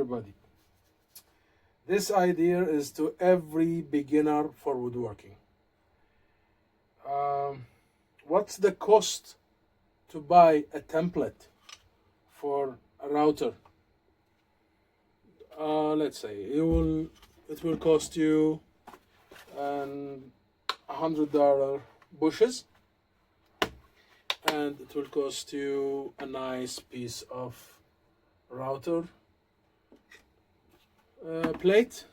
everybody. This idea is to every beginner for woodworking. What's the cost to buy a template for a router? Let's say it will cost you $100 bushes, and it will cost you a nice piece of router plate,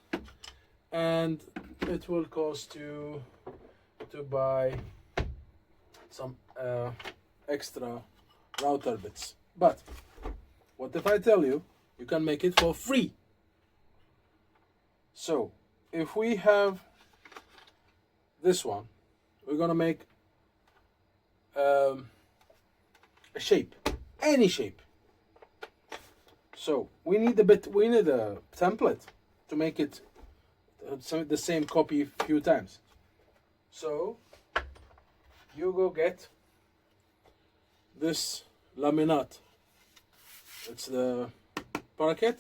and it will cost you to buy some extra router bits. But what if I tell you you can make it for free? So if we have this one, we're gonna make a shape, any shape. So we need a template to make it the same copy a few times. So you go get this laminate. It's the parquet,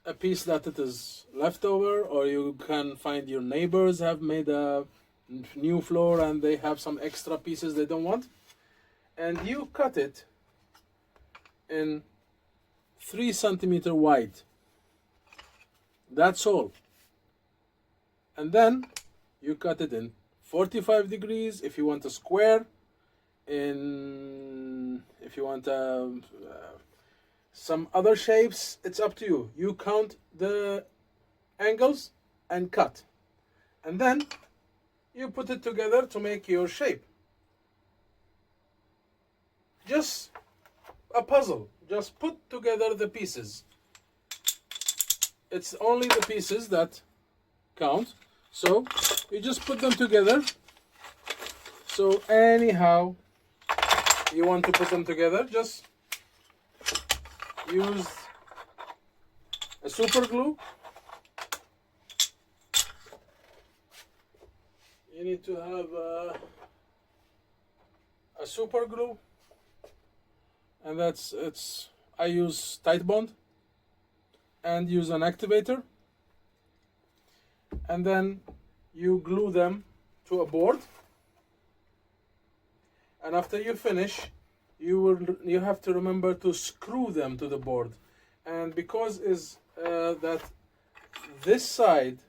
a piece that it is leftover, or you can find your neighbors have made a new floor and they have some extra pieces they don't want, and you cut it in 3 centimeter wide. That's all. And then you cut it in 45 degrees if you want a square, if you want some other shapes. It's up to you. You count the angles and cut, and then you put it together to make your shape. Just a puzzle. Just put together the pieces. It's only the pieces that count. So you just put them together. So anyhow you want to put them together, just use a super glue. You need to have a super glue, and I use Titebond and use an activator, and then you glue them to a board, and after you finish you have to remember to screw them to the board. And because that this side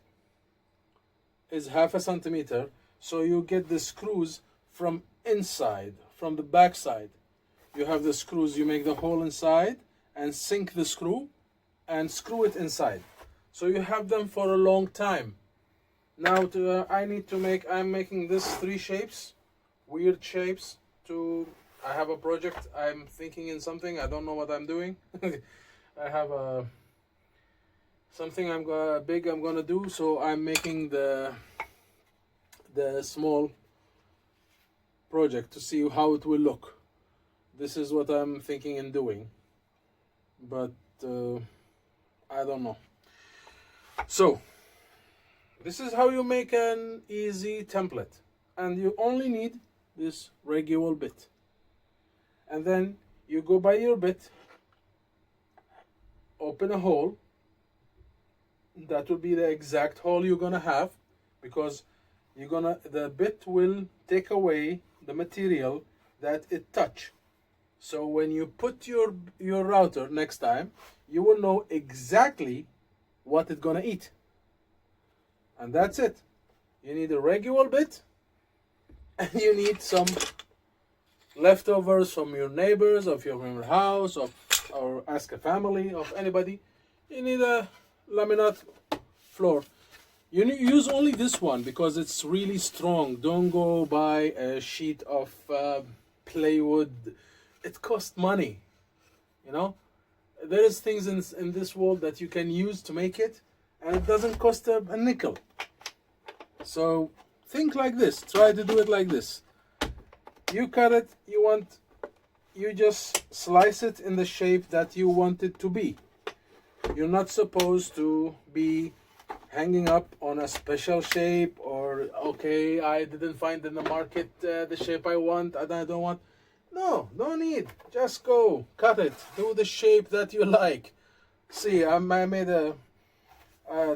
is 0.5 centimeter, so you get the screws from inside, from the back side. You have the screws, you make the hole inside and sink the screw and screw it inside, so you have them for a long time. Now I'm making this 3 shapes, weird shapes. I have a project, I'm thinking in something, I don't know what I'm doing. I have something big I'm gonna do, so I'm making the small project to see how it will look. This is what I'm thinking in doing, but I don't know. So this is how you make an easy template, and you only need this regular bit, and then you go by your bit, open a hole. That will be the exact hole you're gonna have, because the bit will take away the material that it touch. So when you put your router next time, you will know exactly what it's gonna eat. And that's it. You need a regular bit, and you need some leftovers from your neighbors, of your house, or ask a family, of anybody. You need a laminate floor. You use only this one because it's really strong. Don't go buy a sheet of plywood. It costs money. You know, there is things in this world that you can use to make it, and it doesn't cost a nickel. So think like this. Try to do it like this. You cut it. You just slice it in the shape that you want it to be. You're not supposed to be hanging up on a special shape, or okay, I didn't find in the market the shape I want and I don't want. No need. Just go cut it. Do the shape that you like. See, I made a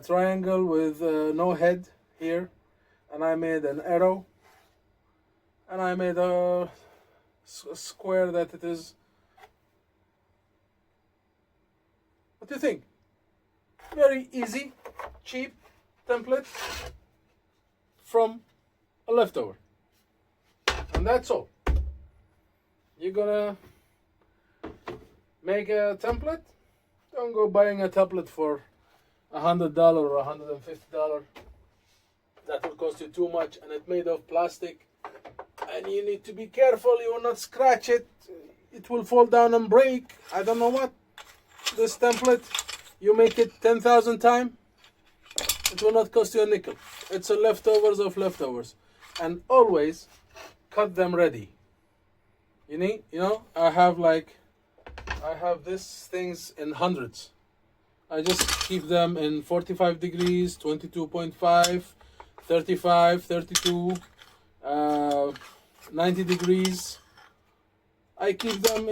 triangle with no head here, and I made an arrow, and I made a square that it is. What do you think? Very easy, cheap template from a leftover. And that's all. You're gonna make a template. Don't go buying a template for $100 or $150. That will cost you too much, and it's made of plastic. And you need to be careful you will not scratch it. It will fall down and break. I don't know what. This template, you make it 10,000 times, it will not cost you a nickel. It's a leftovers of leftovers. And always cut them ready. You know, I have these things in hundreds. I just keep them in 45 degrees, 22.5, 35, 32, 90 degrees. I keep them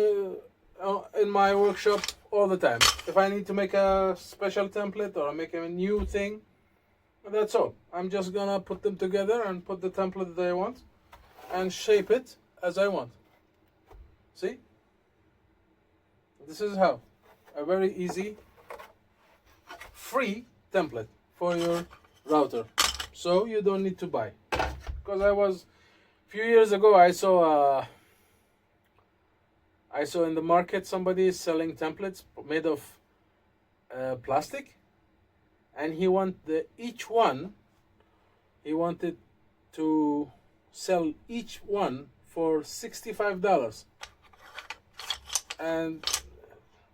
in my workshop all the time. If I need to make a special template or make a new thing, that's all. I'm just gonna put them together and put the template that I want and shape it as I want. See? This is how. A very easy, free template for your router. So you don't need to buy. Because a few years ago, I saw in the market somebody is selling templates made of plastic, and he wanted to sell each one for $65. And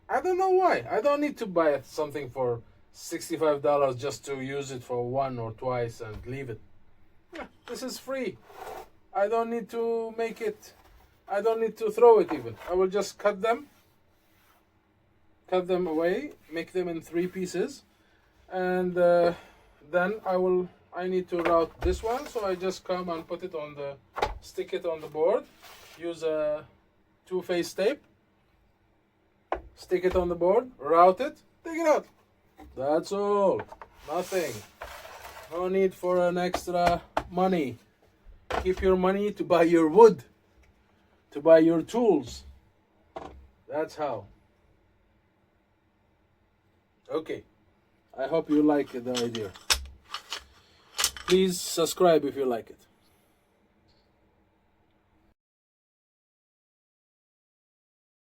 I don't know why. I don't need to buy something for $65 just to use it for one or twice and leave it. Yeah, this is free. I don't need to make it. I don't need to throw it even. I will just cut them away, make them in 3 pieces, and then I need to route this one, so I just come and stick it on the board, use a 2-phase tape, stick it on the board, route it, take it out. That's all. Nothing. No need for an extra money. Keep your money to buy your wood, to buy your tools. That's how. Okay. I hope you like the idea. Please subscribe if you like it.